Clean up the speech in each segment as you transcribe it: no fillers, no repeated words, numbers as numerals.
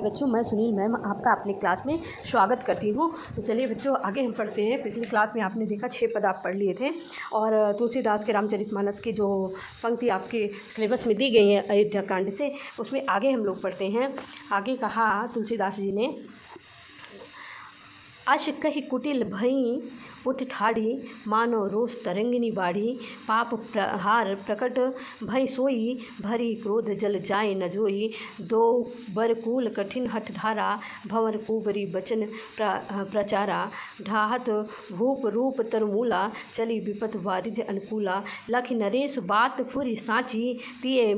बच्चों, मैं सुनील मैम आपका अपनी क्लास में स्वागत करती हूँ। तो चलिए बच्चों, आगे हम पढ़ते हैं। पिछली क्लास में आपने देखा 6 पद आप पढ़ लिए थे और तुलसीदास के रामचरितमानस की जो पंक्ति आपके सिलेबस में दी गई है अयोध्या कांड से, उसमें आगे हम लोग पढ़ते हैं। आगे कहा तुलसीदास जी ने, अश कहि कुटिल भई उठ ठाड़ी, मानो रोष तरंगिनी बाढ़ी, पाप प्रहार प्रकट भई सोई, भरी क्रोध जल जाए न जोई, दो बरकूल कठिन हठ धारा, भंवर कुबरी बचन प्रचारा, ढाहत भूप रूप तरमूला, चली विपत वारिध अनुकूला, लख नरेश बात फुरी साची, तिये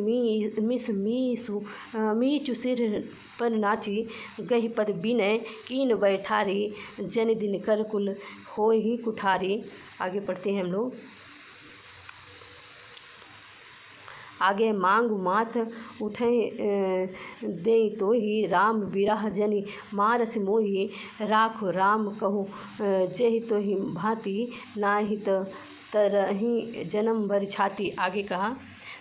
मीचु सिर पर नाची, गही पद बिनय कीन बैठारी, जन दिन कर कुल हो ही कुठारी। आगे पढ़ते हैं हम लोग। आगे मांग माथ उठे दे तो ही, राम बिरह जनि मारस मोही, राखो राम कहूँ जहि तो ही भांति, नाहित तरही जन्म भर छाती। आगे कहा,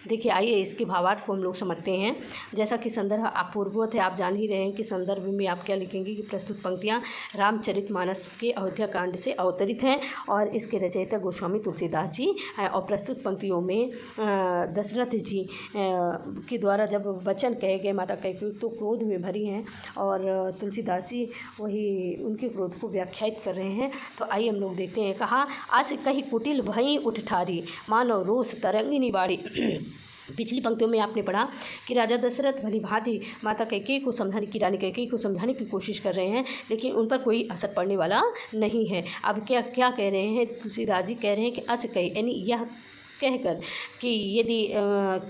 देखिए आइए इसके भावार्थ को हम लोग समझते हैं। जैसा कि संदर्भ अपूर्ववत है, आप जान ही रहे हैं कि संदर्भ में आप क्या लिखेंगे कि प्रस्तुत पंक्तियाँ रामचरितमानस के अयोध्या कांड से अवतरित हैं और इसके रचयिता गोस्वामी तुलसीदास जी हैं। और प्रस्तुत पंक्तियों में दशरथ जी के द्वारा जब वचन कहे गए माता कैकेयी तो क्रोध में भरी हैं और तुलसीदास जी वही उनके क्रोध को व्याख्यायित कर रहे हैं। तो आइए हम लोग देखते हैं। कहा, अस कहि कुटिल भई उठ ठारी, मानो रोष तरंगिनी बाड़ी। पिछली पंक्तियों में आपने पढ़ा कि राजा दशरथ भली भांति माता कैकेयी को समझाने की रानी कैकेयी को समझाने की कोशिश कर रहे हैं, लेकिन उन पर कोई असर पड़ने वाला नहीं है। अब क्या क्या कह रहे हैं तुलसीदास जी? कह रहे हैं कि अस कही, यानी यह कहकर कि यदि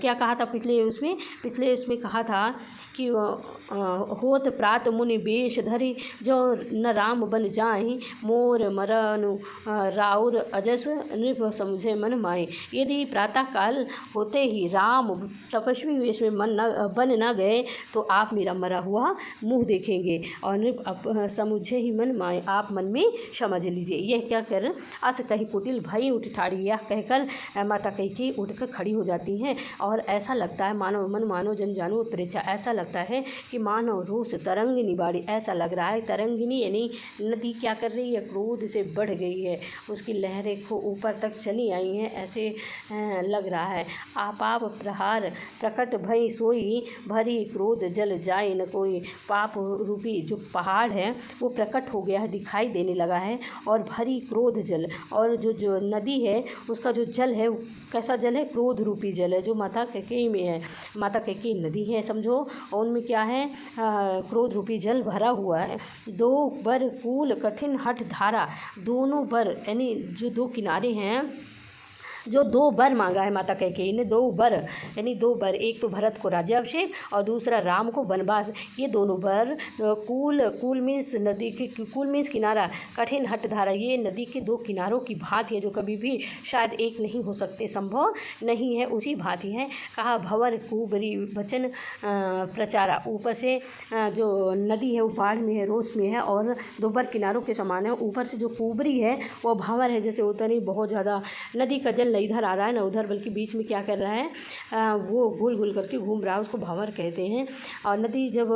क्या कहा था पिछले उसमें कहा था कि होत प्रात मुनि वेश धरि, जो न राम बन जाहि, मोर मरनु राउर अजस नृप समझे मन माए। यदि प्रातः काल होते ही राम तपस्वी वेश में बन न गए तो आप मेरा मरा हुआ मुँह देखेंगे और नृप समझे ही मन माए, आप मन में समझ लीजिए। यह क्या कर, अस कही कुटिल भई उठ ठाड़ी, यह कहकर माता कैकेयी उठकर खड़ी हो जाती हैं और ऐसा लगता है मानो मन मानो जन जानो उत्प्रेक्षा, ऐसा लगता है कि मानो रोष तरंगिनी बाड़ी। ऐसा लग रहा है तरंगिनी यानी नदी क्या कर रही है, क्रोध से बढ़ गई है, उसकी लहरें ऊपर तक चली आई हैं, ऐसे लग रहा है। पाप प्रहार प्रकट भई सोई, भरी क्रोध जल जाए न कोई। पाप रूपी जो पहाड़ है वो प्रकट हो गया है, दिखाई देने लगा है। और भरी क्रोध जल, और जो नदी है उसका जो जल है कैसा जल है, क्रोध रूपी जल है, जो माता कैकेयी में है। माता कैकेयी नदी है समझो, और उनमें क्या है, क्रोध रूपी जल भरा हुआ है। दो बर कूल कठिन हठ धारा, दोनों बर यानी जो दो किनारे हैं, जो दो बर मांगा है माता कैकेयी ने, दो बर यानी दो बर, एक तो भरत को राज्याभिषेक और दूसरा राम को वनवास। ये दोनों बर कूल मीन्स नदी की, कूल मीन्स किनारा, कठिन हठ धारा, ये नदी के दो किनारों की भांति है जो कभी भी शायद एक नहीं हो सकते, संभव नहीं है, उसी भांति है। कहा, भंवर कुबरी बचन प्रचारा, ऊपर से जो नदी है वो बाढ़ में है, रोष में है और दो बर किनारों के समान है। ऊपर से जो कुबरी है वो भंवर है, जैसे होता नहीं बहुत ज़्यादा नदी का जल इधर आ रहा है ना उधर, बल्कि बीच में क्या कर रहा है, वो गोल गोल करके घूम रहा है, उसको भंवर कहते हैं। और नदी जब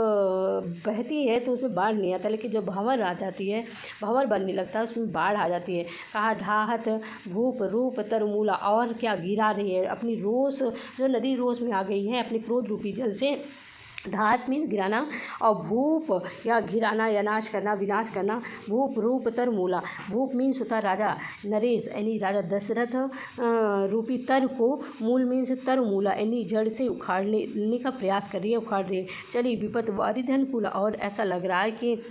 बहती है तो उसमें बाढ़ नहीं आता, लेकिन जब भंवर आ जाती है, भंवर बनने लगता है, उसमें बाढ़ आ जाती है। कहा, ढाहत भूप रूप तरमूला, और क्या गिरा रही है अपनी रोष, जो नदी रोष में आ गई है अपने क्रोध रूपी जल से। ढाहत मीन्स गिराना और भूप या गिराना या नाश करना, विनाश करना। भूप रूप तरमूला, भूप मीन्स होता है राजा नरेश यानी राजा दशरथ रूपी तर को, मूल मीन्स तरमूला यानी जड़ से उखाड़ने का प्रयास कर रही है, उखाड़ रही है। चली विपत वारिध अनुकूला, और ऐसा लग रहा है कि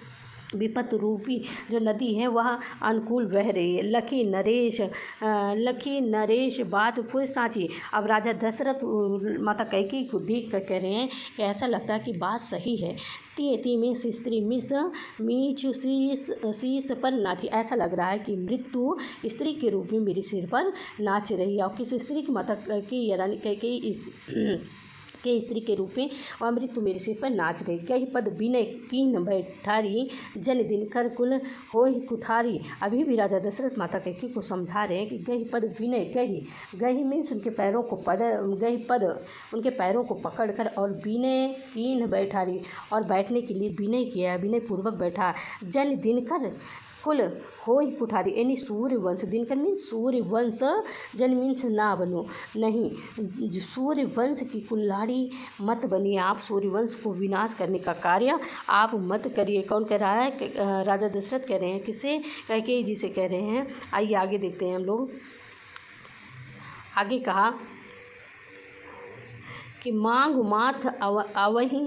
विपत रूपी जो नदी है वह अनुकूल बह रही है। लखी नरेश बात फुर साँची। अब राजा दशरथ माता कैकेयी को देख कर कह रहे हैं कि ऐसा लगता है कि बात सही है। ती में स्त्री मीचु शीस पर नाची, ऐसा लग रहा है कि मृत्यु स्त्री के रूप में मेरे सिर पर नाच रही है। और किस स्त्री की, माता कैकेयी रानी कैकेयी के स्त्री के रूप में अमृत मेरे सिर पर नाच रही। गही पद विनय कीन बैठारी जन दिनकर कुल होहि कुठारी। अभी भी राजा दशरथ माता कैकेयी को समझा रहे हैं कि गही पद विनय, गही मीन्स उनके पैरों को गही पद उनके पैरों को पकड़कर और विनय कीन बैठारी और बैठने के लिए विनय किया, विनय पूर्वक बैठा। जन दिनकर कुल होहि कुठारी यानी सूर्य वंश, दिनकर मीन्स सूर्य वंश, जन मीन्स ना बनो, नहीं सूर्य वंश की कुल्हाड़ी मत बनिए, आप सूर्य वंश को विनाश करने का कार्य आप मत करिए। कौन कह रहा है? राजा दशरथ कह रहे हैं। किसे? कैकेयी जी से कह रहे हैं। आइए आगे देखते हैं हम लोग। आगे कहा कि मांग माथ अवहि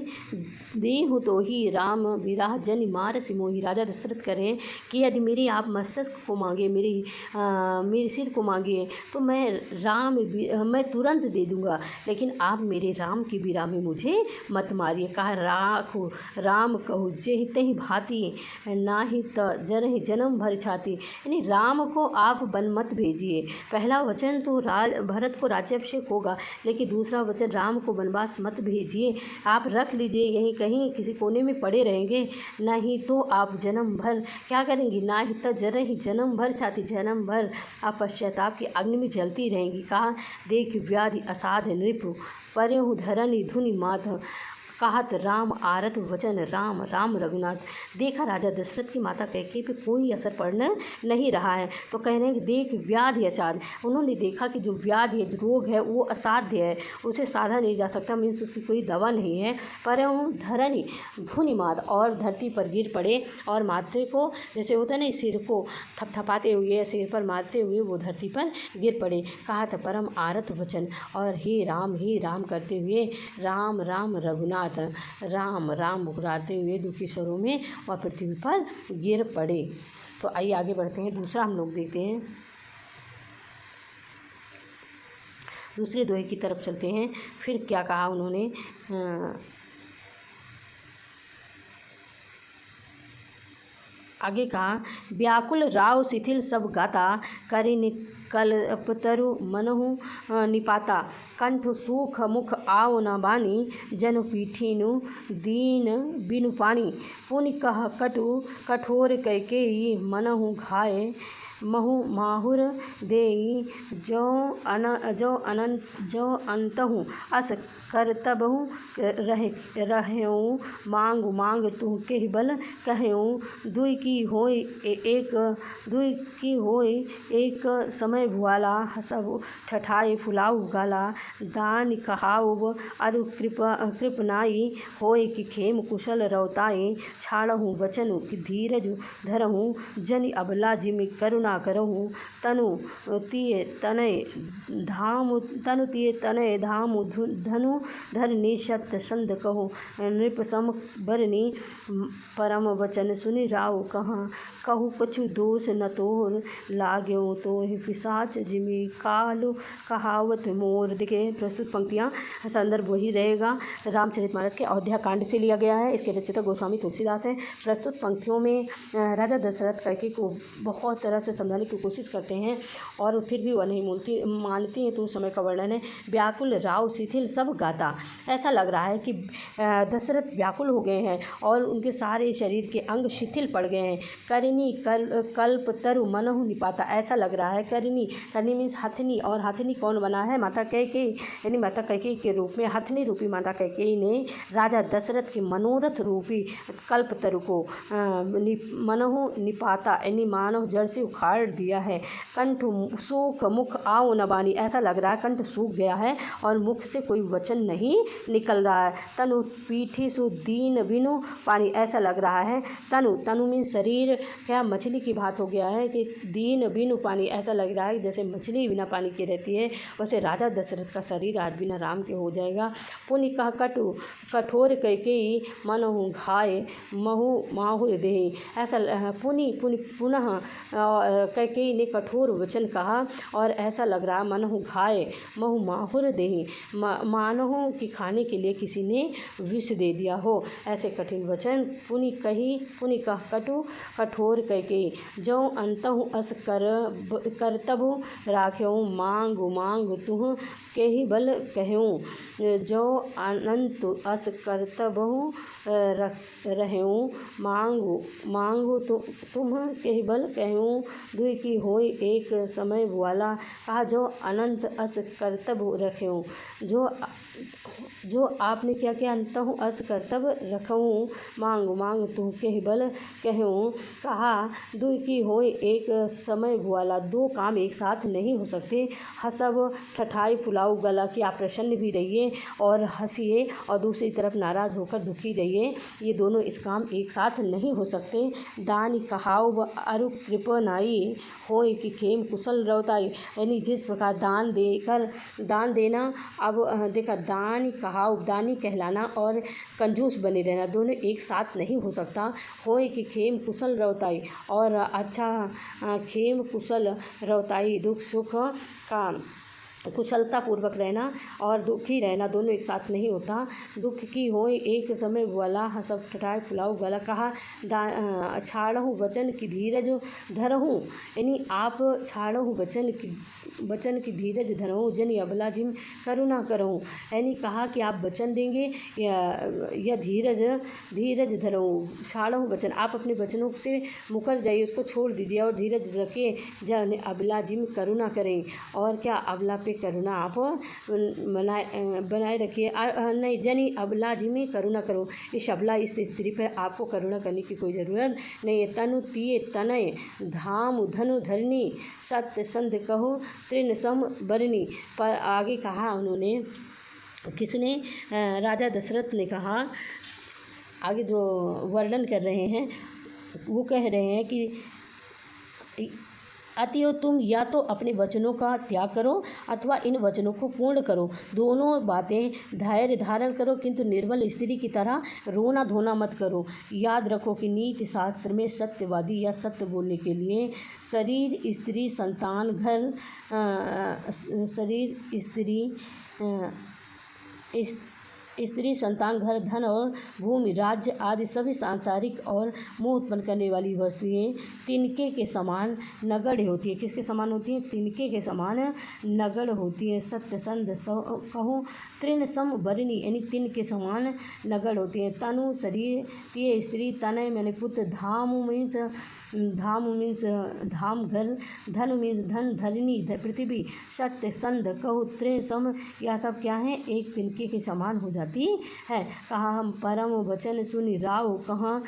देहु तो ही राम विराह जन मार सिमोही। राजा दशरथ करें कि यदि मेरी आप मस्तक को मांगे, मेरे सिर को मांगे तो मैं तुरंत दे दूंगा, लेकिन आप मेरे राम की विराह में मुझे मत मारिए। कहा राखो राम कहू जेहि तहि भांति नाही त जरहि जन्म भर छाती, यानी राम को आप वन मत भेजिए। पहला वचन तो भरत को राज्याभिषेक होगा, लेकिन दूसरा वचन राम को वनवास मत भेजिए, आप रख लीजिए, यहीं कहीं किसी कोने में पड़े रहेंगे, नहीं तो आप जन्म भर क्या करेंगी? ना ही तो जरहि जन्म भर छाती, जन्म भर आप पश्चाताप की अग्नि में जलती रहेंगी। कहा देख व्याधि असाध नृप परहु धरनि धुनि माथ कहत राम आरत वचन राम राम रघुनाथ। देखा राजा दशरथ की माता कैकेयी पे कोई असर पड़ना नहीं रहा है, तो कह रहे हैं कि देख व्याधि असाध, उन्होंने देखा कि जो व्याधि है, जो रोग है वो असाध्य है, उसे साधा नहीं जा सकता, मीन्स उसकी कोई दवा नहीं है। पर धरनी धुनि मात और धरती पर गिर पड़े और माथे को जैसे होता है ना, सिर को थपथपाते हुए सिर पर मारते हुए वो धरती पर गिर पड़े। कहा था परम आरत वचन और हे राम करते हुए राम राम रघुनाथ, राम राम मुकराते हुए दुखी स्वरों में और पृथ्वी पर गिर पड़े। तो आइए आगे बढ़ते हैं, दूसरा हम लोग देखते हैं, दूसरे दोहे की तरफ चलते हैं। फिर क्या कहा उन्होंने? आगे कहा व्याकुल राव शिथिल सब गाता करिन कल्पतरु मनहु निपाता कंठ सूख मुख आओ न बानी जन पीठिनु दीन बिनु पानी पुनि कह कटु कठोर कैकेयी मनहु घाय महु माहुर देई जो अंतहु अस करतबहु रहऊँ मांग तू केहि बल कहऊँ दुई की होय एक समय भुआला हसब ठठाए फुलाऊ गाला दान कहाऊ अरु कृपनाई होय कि खेम कुशल रवताई छाड़हूँ बचनु कि धीरज धरहूँ जनि अबला जिमि करुणा करहूँ तनु तिय तनय धाम धनु धर निशत संद कहो नृप सम बरनी परम वचन सुनि राव कहु कछु दोष न तोर लाग्यो तो पिशाच जिमि कालु कहावत मोर। देखिए प्रस्तुत पंक्तियाँ संदर्भ वही रहेगा, रामचरितमानस के अयोध्या कांड से लिया गया है। इसके रचयिता गोस्वामी तुलसीदास हैं। प्रस्तुत पंक्तियों में राजा दशरथ कैकेयी को बहुत तरह से समझाने की कोशिश करते हैं और फिर भी वह नहीं मानती हैं, तो उस समय का वर्णन है व्याकुल राव शिथिल सब गाता। ऐसा लग रहा है कि दशरथ व्याकुल हो गए हैं और उनके सारे शरीर के अंग शिथिल पड़ गए हैं। करिनी कल्प तरु मनहु निपाता, ऐसा लग रहा है करनी मीन्स हथनी, और हथनी कौन बना है? माता कैकेयी, यानी माता कैकेयी के रूप में हथनी रूपी माता कैकेयी ने राजा दशरथ के मनोरथ रूपी कल्पतरु को मनहु निपाता यानी मानव जड़ से उखाड़ दिया है। कंठ सूख मुख आओ न बानी, ऐसा लग रहा है कंठ सूख गया है और मुख से कोई वचन नहीं निकल रहा है। तनु पीठी सु दीन बिनु पानी, ऐसा लग रहा है तनु मीन शरीर क्या मछली की बात हो गया है कि दीन बिनु पानी, ऐसा लग रहा है जैसे मछली बिना पानी की रहती है, वैसे राजा दशरथ का शरीर आज बिना राम के हो जाएगा। पुनि कह कटु कठोर कैकेयी मनहु घाय महु माहुर देहि, ऐसा पुनः कैकेयी ने कठोर वचन कहा और ऐसा लग रहा मनहु घाय महु माहुर देहि, मानो हो कि खाने के लिए किसी ने विष दे दिया हो। ऐसे कठिन वचन पुनि कह कटु कठोर कह जो अंतहु अस करतबु राख्यऊ मांग तुह के ही बल कहूँ जो अनंत अस करतबहु रहूँ मांगू तुम के ही बल कहूँ दुई की होई एक समय वाला कहा जो अनंत अस करतब रखेऊँ जो आपने क्या किया अंतहु अस करतब रखूँ मांग तुम के ही बल कहूँ कहा दुई की होई एक समय वाला। दो काम एक साथ नहीं हो सकते। हसब ठठाई फुलाऊ गला कि आप प्रसन्न भी रहिए और हंसिए और दूसरी तरफ नाराज़ होकर दुखी रहिए, ये दोनों इस काम एक साथ नहीं हो सकते। दान कहाऊ अरु कृपनाई होय कि खेम कुशल रवताई, यानी जिस प्रकार दान देना। अब देखा दान कहाऊ दानी कहलाना और कंजूस बने रहना दोनों एक साथ नहीं हो सकता। होय कि खेम कुशल रवताई और अच्छा खेम कुशल रवताई दुख सुख का कुशलता पूर्वक रहना और दुखी रहना दोनों एक साथ नहीं होता। दुख की होय एक समय वाला हसब ठठाए फुलाऊ गला कहा छाड़हूँ वचन की धीरज धरहूँ, यानी आप छाड़हूँ वचन की धीरज धरहूँ जन अबला जिम करुणा करहूँ, यानी कहा कि आप वचन देंगे या धीरज धरहूँ। छाड़हूँ वचन आप अपने वचनों से मुकर जाइए, उसको छोड़ दीजिए और धीरज रखिए जन अबला जिम करुणा करें। और क्या अबला पे करुणा आप बनाए रखिए। नहीं जनी अबला जी में करुणा करो, इस अबला इस स्त्री पर आपको करुणा करने की कोई ज़रूरत नहीं है। तनु तिये तनय धाम धनु धरनी सत्य संध कहो तृण सम बरनी। पर आगे कहा उन्होंने, किसने, राजा दशरथ ने कहा, आगे जो वर्णन कर रहे हैं वो कह रहे हैं कि अतएव तुम या तो अपने वचनों का त्याग करो अथवा इन वचनों को पूर्ण करो। दोनों बातें धैर्य धारण करो किंतु निर्बल स्त्री की तरह रोना धोना मत करो। याद रखो कि नीति शास्त्र में सत्यवादी या सत्य बोलने के लिए शरीर स्त्री संतान घर स्त्री संतान घर धन और भूमि राज्य आदि सभी सांसारिक और मोह उत्पन्न करने वाली वस्तुएं तिनके के समान नगण्य होती है। किसके समान होती हैं? तिनके के समान नगण्य होती है। सत्य संध कहूँ तृण सम बरनी, यानी तिन के समान नगण्य होती है। तनु शरीर, तिये स्त्री, तनय मैंने पुत्र, धाम मीन्स धाम घर, धन मीन्स धन, धरनी पृथ्वी, सत्य संध कहु तृण सम, यह सब क्या है? एक तिनके के समान हो जाती है। कहा हम परम वचन सुनि राव कहाँ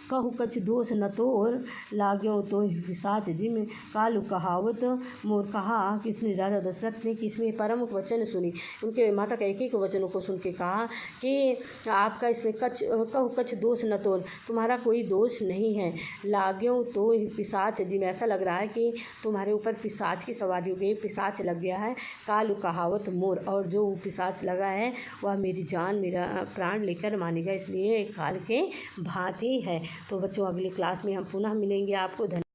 कहु कछ दोष न तोर लाग्यो तो पिशाच जिम कालु कहावत मोर। कहा किसने? राजा दशरथ ने। किसमें? परम वचन सुनी, उनके माता का एक एक वचनों को सुन के कहा कि आपका इसमें कहु कछ दोष न तोर, तुम्हारा कोई दोष नहीं है। लाग्यो तो पिशाच जिम, ऐसा लग रहा है कि तुम्हारे ऊपर पिशाच की सवारी हो गई, पिशाच लग गया है। कालु कहावत मोर, और जो पिशाच लगा है वह मेरी जान मेरा प्राण लेकर मानेगा, इसलिए काल के भांति है। तो बच्चों अगली क्लास में हम पुनः मिलेंगे आपको।